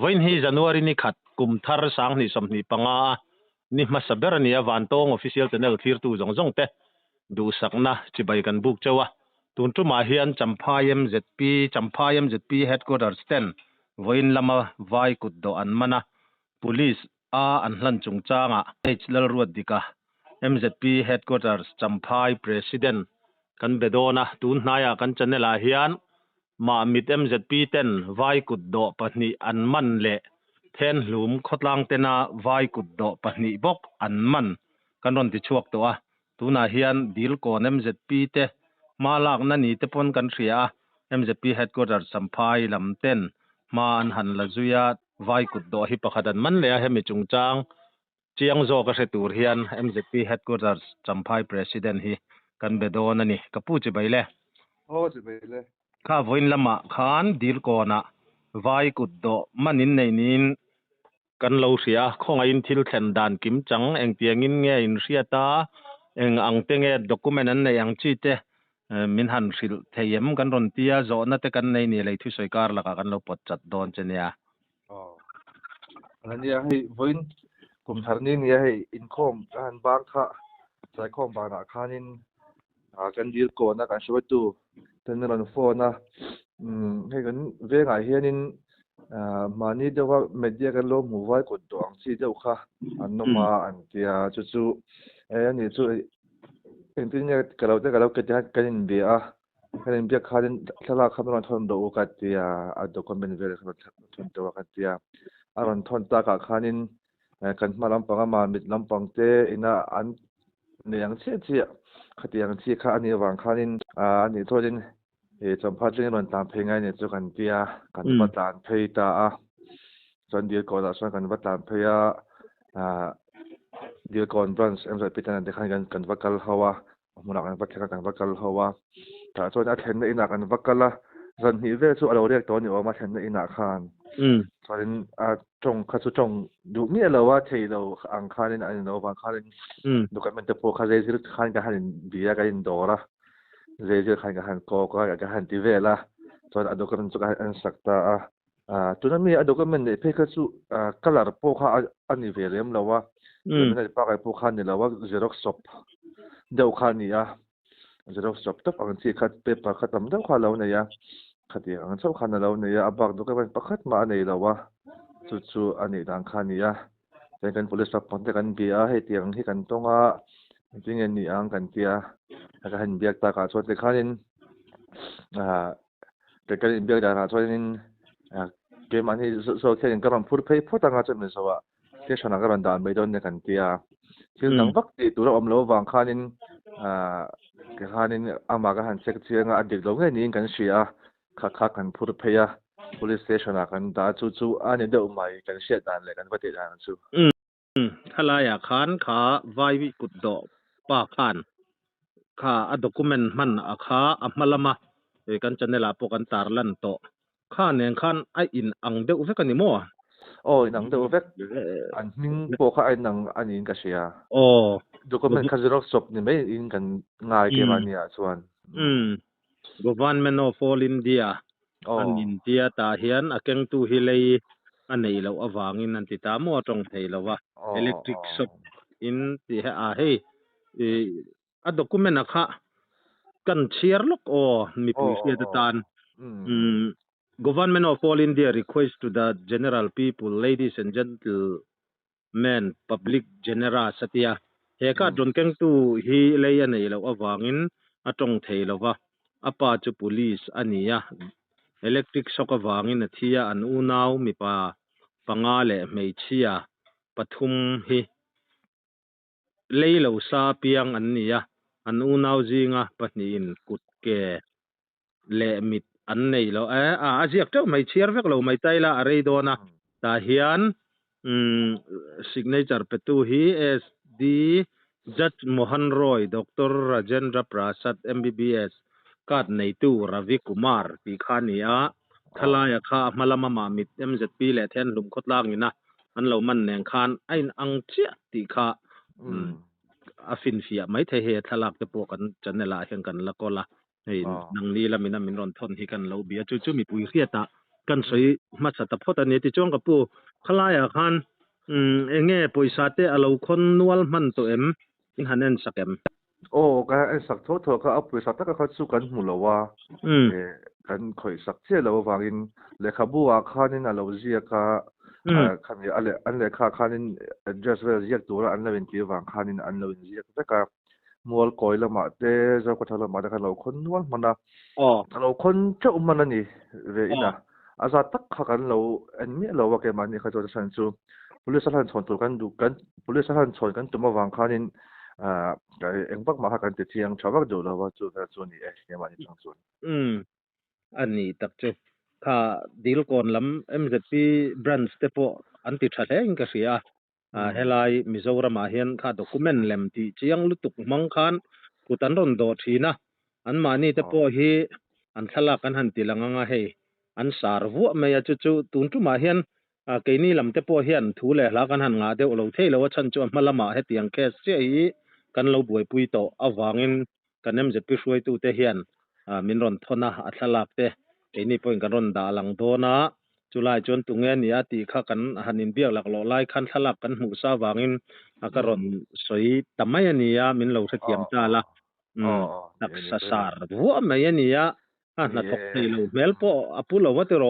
voin hi January ni khat kum thar sang ni som ni panga ni masaber ni awan tong official tenel thir tu jong jong te du sakna chibai kan buk chawa tun tu ma hian champhaim zp headquarters 10 voin lama vai kut do an mana police a an hlan chung changa hlal ruat dika MZP headquarters champhai president kan bedona tun hnaya kan chanela hian ma mit MZP 10 vai kut do pahni an man le then hlum khotlang tena vai kut do pahni bok an man kan ron ti chuak to a tuna hian dil kon MZP te malak na ni te pon kan ria MZP headquarters champhai lam ten ma an han la zuya vai kut do hi pakhadan man le a hemi chungchang chiang zo ka se tur hian MZP headquarters champhai president hi kan bedon ani kapu chi baile chi baile kha voin lama khan dil kona vai kut do manin nei nin kan lo ria khonga in thil thlen dan kim chang eng tiangin nge in riata eng ang tenge document an nei ang chi te min han hril theyem kan ron tia zo na te kan nei ni lei thu soikar laka kan lo pot chat don chenia anh hay voin cùng thằng nên hay income anh bang kha sai khom bang na khanin kan deal ko na kan shoi tu ten ron phone na hay kan ve ngai hianin mani dewa media kan lo mu vai ko dong chi deuh kha an no ma an tia chu ani chu internet kalau ke kan in be a kan be khalin thala khamron thon do ka tia a document ver thon to ka tia aron thon ta ka khanin kan malam panga ma mit lampang te ina an niang che khatiang chi kha ani wang khanin ani thorin champha tling ron tam phengai ne chu kan tia kan batan phei ta a chon dir ko da san kan batan pheia dir kon branch emsa pitan de khan kan vakal hawa muna kan vakal hawa ta chon a then ina kan vakala ran hi ve chu alo rek to ni o ma then ina khan chorin trong kha chu trong du mi lo wa thei lo ang khanin an no wa khanin document po kha zir khan ka han bia ka in dora zir khan ka han ko ka han ti vela chon a document chu ka an sakta tunami a document ne phe kha chu color po kha ani velem lo wa ne pa ka po khan ni lo wa xerox shop deuh kha ni a xerox shop tak ang chi khat paper khatam deuh kha lo ne ya khati ang chau khan lo ne ya abak document pakhat ma nei lo wa chu ani dang kha ni ya kan police pa ponte kan bia he tiang hi kan tonga jingen ni ang kan tia ka han biak ta ka chote khanin te kan biak da na chonin ke man hi so chen ka ram phur phei phota nga chen so wa ke shana ka ran dan mai don ne kan tia thil nang bak ti tu om lo wang khanin ke khanin ama ka han sek chianga adik lo nge ni kan sia kha kan phur pheia police station kan da chu ani deuh mai kan sia dan le kan vati dan chu thalaya khan kha vai kut do pa khan kha a document man a kha a hmalama kan chanela po kan tarlan to kha nen khan ai in ang deuh vek ani mo nang deuh vek an ning po kha ai nang anin ka sia document kha xerox shop ni mai in kan ngai ke mania chuan government of all India an India ta hian a keng tu hi lei anei lo awangin an ti ta mo tong thei lo wa electric shop in ti a hei a document a kha kan chiar lok mi pu sia ta tan government of all India request to the general people ladies and gentlemen public genera satia he ka don keng tu hi lei anei lo awangin a tong thei lo wa apa chu police ania electric shock awangin a thia an unau mi pa panga le meichia pathum hi leilo sa piang an nia an unau jinga pahnin kut ke le mit an nei lo aziak teu mai chiar vek lo mai taila arei dona ta hian signature petu hi SD Judge Mohan Roy Dr Rajendra Prasad MBBS kat nei tu Ravi Kumar pi khania thalaya kha malama ma mit MZP le then lum khotlang ina an lo man neng khan ain ang chia ti kha afin fia mai the he thalak te po kan chanela hian kan la kola hei nang ni lamina min ron thon hi kan lo bia chu mi pui riata กันสวยมาสัตพอตนี้ที่จ้องกับปูขลายอาคารเงี้ยปุยสาเตอเราคนนวลมันตัวอินหันเอ็นสักโอ้ก็ไอ้สักโทษก็เอาไปสักตะก็เขาสู้กันหมู่แล้วว่ากันคอยสักเจ้าเราวางอินเลขาบัวข้านี่น่ะเราเรียกคันนี้อันเลข้านี่ address เรียกตัวละอันเราเป็นที่วางข้านี่อันเราเรียกแต่ก็มัวคอยละมาเต้เจ้าก็ทำละมาแต่กันเราคนนวลมันนะเราคนเจ้ามันนี่เวอินะอาซาตักข้ากันเราอันนี้เราว่าแกมันนี่เขาจะสั่งจู่police สถานชนตัวกันดูกัน police สถานชนกันตัวมาวางข้านี่ก็เอ็งปักมาหากันติดเที่ยงชาวบ้านดูแล้วว่าจู่แต่จู่นี่ยังมันยังจู่อันนี้ตักจุข้าดีลก่อนลำMZP branch เตปอันติดชัดเองก็เสียเฮลัยมิโซรามาเฮียนข้าด็อกิเมนต์เล่มที่เชียงลุตุกมังคันกูตันรอนโดทีนะอันมานี่เตปฮีอันทลากันหันติลังงาเฮอันสารวัวไม่จู่ตุนจุมาเฮียนเกนี่ลำเตปเฮียนทูเลหลากันหันงาเดียวเราเทเลว่าฉันจวนมาละมาเฮตียงแค่เสียฮีกันเราบวยปุยโตอวางินกันMZPช่วยตูเตเฮียนมินรอนทนะอัตลักเตนี่pointกันรอนดาลังโดนะจุลายจนตุงเงี้ยนี่ตีข้ากันหันินเบียกหลักหล่อไล่ขันทลักกันหูซาวางินกันรอนสวยแต่ไม่นี่มินเราเสียมจ้าละนักสารวัวไม่นี่นักตกใจเราเมลโปอปุโลวัตโร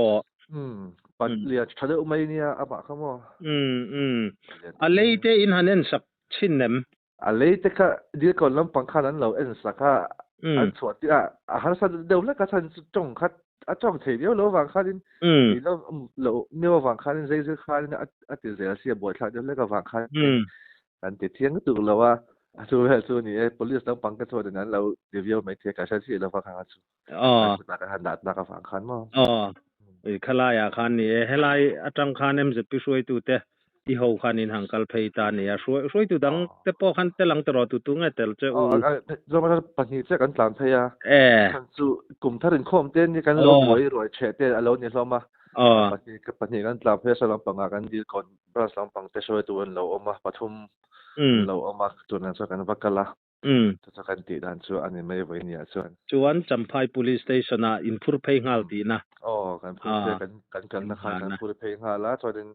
ปัดเลียชาเดอไม่นี่อาบะขโมอะไรเตอินหันเอ็นสักชิ้นเนมอะไรเตก็ดีก่อนลำปังข้านั้นเราเอ็นสักอันสวดที่ฮันสันเดี๋ยวแล้วก็ฉันจงคัดจ้องเทียวเราวางข้าดินเราเนี่ยวางข้าดินเรื่อยๆข้าดินติเสียเสียบวชข้าเดี๋ยวแล้วก็วางข้าอันติดเที่ยงก็ถูกแล้วว่าสู้นี่police ต้องปังกันส่วนนั้นเราเดี๋ยวไม่เที่ยงกันใช่เราฟังข้างสู้นักหันนักฟังข้างมั้งขลายอาคารนี่เฮลัยจังคานMZPช่วยตูเตอีหูขันินหังกัลเพย์ตานี่ช่วยตูดังเตปอขันเตลังตลอดตุงไงเตลเจ้าเรามาปัญหาเจ้ากันตามเทียขันสู่กลุ่มท่ารินคอมเต้นนี่กันเรารวยเฉดเต้เราเนี่ยเรามาปัญหากันตามเพื่อสลับปังกันดีก่อนบราสลับปังเตช่วยตัวเราออกมาปฐมเราออกมาตัวนั้นสักกันวักกันละจะกันตีดันส่วนอันนี้ไม่ไว้เนี่ยส่วนจำพาย police station อินพูดเพย์งาลดีนะกันพูดกันนะครับกันพูดเพย์งาลแล้วส่วนกัน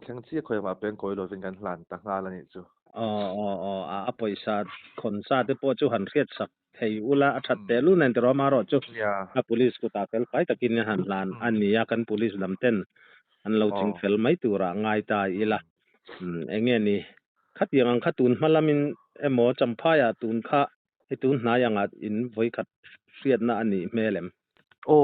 แข่งที่เคยมาเป็นคนโดยเป็นการหลานต่างงานแล้วนี่จู่ปอยซาคนซาเตปอจูหันเรียดสักเฮียอุละชัดเตลุนันตรอมารอจูpolice กูตาเตลไปตะกินหันหลานอันนี้กัน police ลำเต้นอันเราจึงเฟลไม่ตัวร่างง่ายตายอีละเงี้ยนี่ขัดยังขัดตุนมาลามินหมอจำพายตุนข้าให้ตุนนายยังอินไว้ขัดเสียดนะอันนี้เมลมโอ้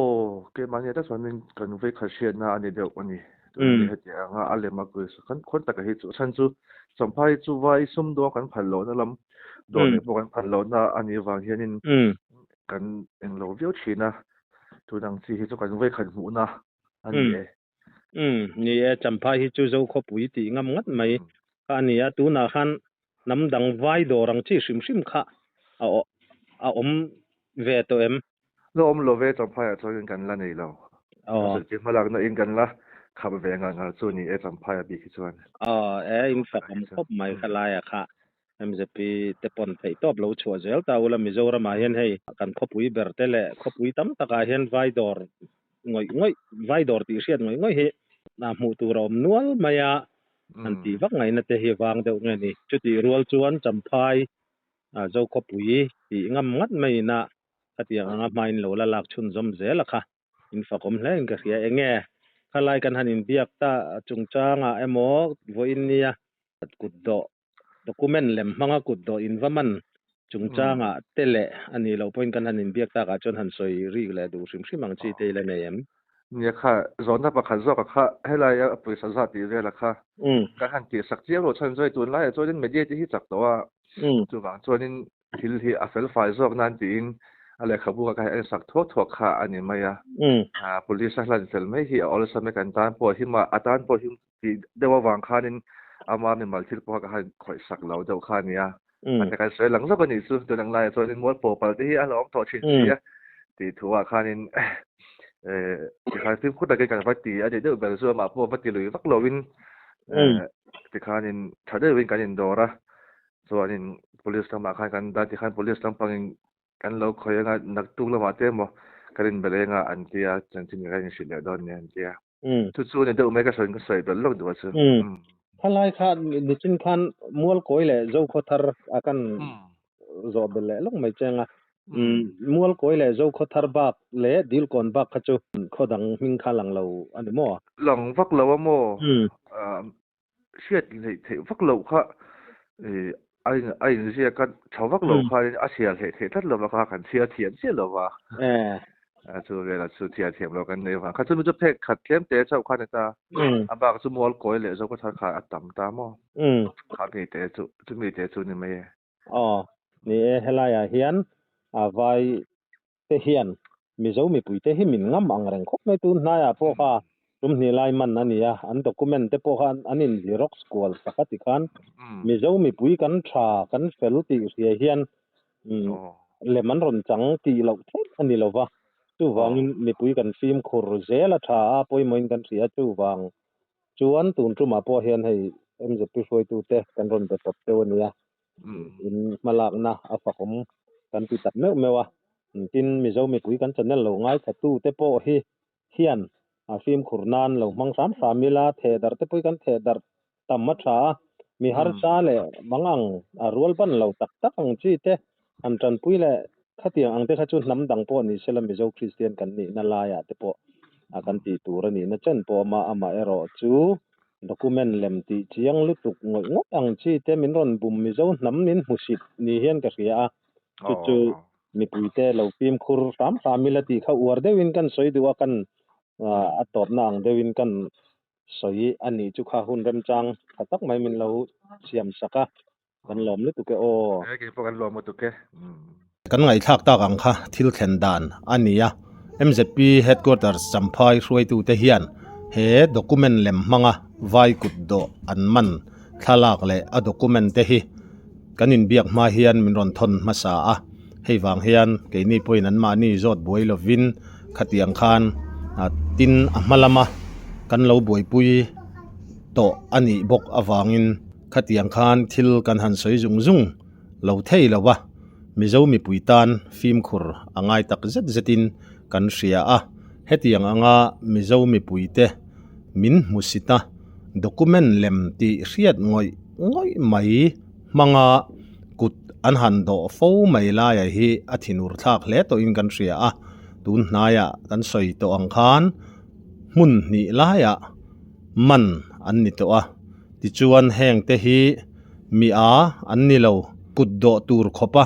เกี่ยมันเนี่ยถ้าส่วนนึงกันไว้ขัดเสียดนะอันนี้เดี๋ยววันนี้ตัวนี้เหตุอย่างอะไรมาเกิดคนตะกี้จู่ฉันจู่จำพายจู่ไว้ซุ่มตัวกันผ่านโลนั่นลำโดนพวกกันผ่านโลนะอันนี้วางเฮียนินกันเองเราเวียวชีนะตัวนังซีจู่กันไว้ขัดหูนะอันนี้นี่จำพายจู่เจ้าขบุยตีงำงัดไหมอันนี้ตัวน่ะขันน้ำดังไว้ดอรังที่ชิมค่ะเวตัวเราเราเวจำพายช่วยกันละนี่เราสุดที่มาหลังนั่นกันละขับไปงานส่วนนี้จำพายบีขึ้นส่วนอินฝักคบไม่ขลายค่ะMZP เตปอนไปตอบเราชัวร์เจลแต่ว่ามิโซรามาเห็นให้กันขบุยเบอร์เตเลขบุยตั้มตะการเห็นไว้ดอร์ง่อยไว้ดอร์ที่เสียดง่อยเฮน้ำมูตัวเราหนัวมายาอันที่วักไงนั่นจะเฮวางเดี๋ยวไงนี่จุดที่รัวชวนจำพายเจ้าขบุยที่งำงัดไม่น่ะก็ที่งำไม่หล่อละลักชุนจำเจลค่ะอินฝักเล่นก็เสียเงี้ยขลายกันหันอินเบียกตาจุงจ้างหมอวันนี้กุดdokumen lem manga kut do invaman chungchanga tele ani lo point kan hanin biak ta ka chon han soi ri le du sim simang chi te le nemเนี่ยค่ะzona pa khan zo ka kha hela ya pu sa za ti re la kha ka han ti sak chiang ro chan zoi tun lai zo din media ti hi chak to wa chu wang zo din thil hi a fel fai zo nan tin ale khabu ka ai sak tho tho kha ani maya police sa lan sel mai hi all sa me kan tan po hi ma atan po hi ti dewa wang kha nin ama ni mal thil po ka han khoi sak lo do kha niaอันนี้การใช้หลังจากนี้สุดตัวหลังไล่ตัวนี้มดโผล่ไปที่อันหลอกถอดชิ้นนี้ที่ถือว่าคานินที่คานินพูดอะไรกันฟัดตีอาจจะเดี๋ยวแบบส่วนมาพวกฟัดตีหรือฟักโลวินที่คานินถ้าเดี๋ยววินกันอินโดระส่วนนี้ police ทำมาคานกันได้ที่คาน police ทำปังกันเราคอยงานนักตุ้งเรามาเต็มบ่ karin belenga antia chanting ga ni sile don ne antia chu ne do me ka son ka soi bel lok do chu thalai kha ni chin khan mual koi le zo kho thar akan zo bel le long mai chenga mual koi le zo kho thar bak le dil kon bak kha chu khodang hing kha lang lo ani mo long vak lo mo siat le the vak lo kha ai ni sia ka chau vak lo kha a sia the tat lo kha kan sia thian sia lo wa chu ve la chu thia thiam lo kan ne wa kha chu nu phek khat tlem te chau kha ne ta aba chu mual koi le zo kho thar kha atam ta mo kha ke te chu mi te chu ni me ni helaya hian vai te hian mi zo mi pui te hi min ngam ang reng khop mai tu na ya po kha tum ni lai man ania an document te po khan anin xerox kwal sakati khan mi zo mi pui kan tha kan fel ti ria hian le man ron chang ti lo thek ani lo wa chu wang mi pui kan film khur zela tha a poi moin kan ria chu wang chuan tun tu ma po hian hei em je pi foi tu te kan ron be top te ania in malak na afakom kan pi tat mewa tin mi zo mi pui kan channel lo ngai thatu te po hi hian a film khurnan lo mang sam famila the dar te pui kan the dar tamma tha mi har cha le mangang a rual ban lo tak tak ang chi te an tran pui le khatiang ang te kha chu nam dang po ni selam mi zo christian kan ni na la ya te po akan ti tur ani na chen po ma ama ero chu document lem ti chiang lu tuk ngoi ngok ang chi te min ron bum mi zo nam min musit ni hian ka ria chu mi pui te lo pim khur sam famila ti kha war de win kan soi du kan a top na ang de win kan soi ani chu kha hun rem chang khatak mai min lo siam saka kan lom lu tu ke ke po kan lom tu ke kan ngai thak ta ang kha thil thlen dan ania MZP headquarters champhai ruai tu te hian he document lem manga vai kut do an man thalak le a document te hi kanin biak ma hian min ron thon masa a hei wang hian ke ni point an ma ni zot boi lovin khatiang khan tin amalama kan lo boi pui to ani bok awangin khatiang khan thil kan han soi zung zung lo thei lawa mizo mi puitan film khur angai tak zet zetin kan ria a hetiang anga mizo mi puite min musita document lem ti riat ngoi mai manga kut an han do fo mai la ya hi athinur thak le to in kan ria a tun hnaya kan soi to ang khan mun ni la ya man an ni to a ti chuan heng te hi mi a an ni lo kut do tur khopa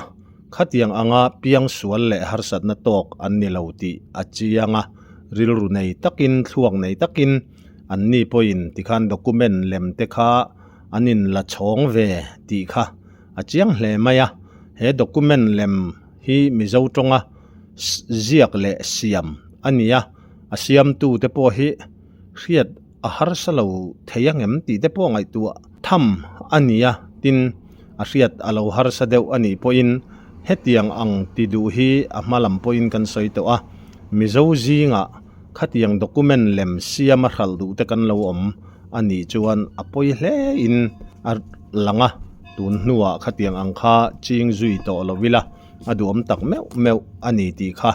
khatiang anga piang sual le harsat na tok an ni lo ti achianga rilru nei takin thluak nei takin an ni poin tikhan document lem te kha anin la chong ve ti kha achiang hle maya he document lem hi mizo tonga ziak le siam ania asiam tu te po hi riat a harsalo theyangem ti te po ngai tu tham ania tin a riat alo harsa deu ani poin hetiang ang ti du hi a malam poin kan soi to a mizo zinga khatiang document lem siam a hral du te kan lo om ani chuan apoi hle in a langa tun nuwa khatiang ang kha ching zui to lovila adu om tak meu ani ti kha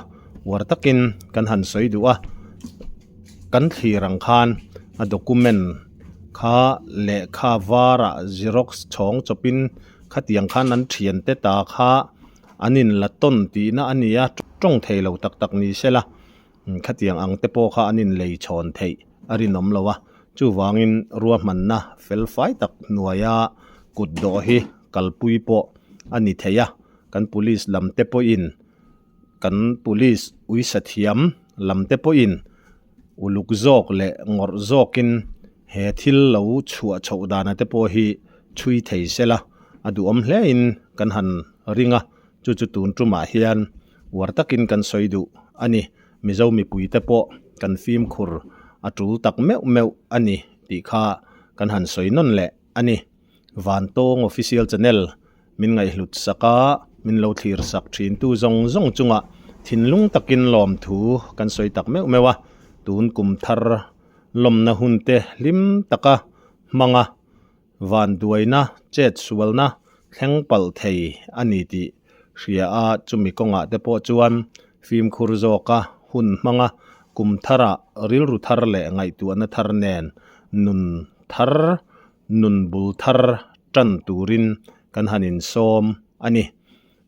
war takin kan han soi du a kan thirang khan a document kha le kha vara xerox chong chopin khatiang khan an thian te ta kha anin la ton ti na ania tong theilo tak tak ni sela khatiang ang te po kha anin lei chon thei ari nom lowa chu wangin ruwa man na fel fai tak nuaya kut do hi kalpui po ani theya kan police lam te po in kan police ui sathiam lam te po in uluk zok le ngor zokin he thil lo chhuwa chhodana te po hi chui thei sela adu om hle in kan han ringa chu tun tuma hian wartakin kan soidu ani mizo mi pui te po kan film khur atul tak meu ani ti kha kan han soinon le ani van tong official channel min ngai hlut saka min lo thlir sak thin tu zong chunga thinlung takin lom thu kan soi tak mewa tun kum thar lom na hunte lim taka manga van duaina chet sualna thlengpal thei ani ti ria a chumi konga te po chuan film khur zoka hun manga kum thara ril ru thar le ngai tu na thar nen nun thar nun bul thar tan turin kan hanin som ani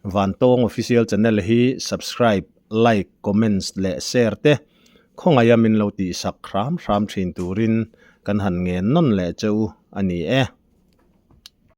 Vantong official channel hi subscribe like comments le share te khongayamin lo ti sak ram thin turin kan han nge non le cheu ani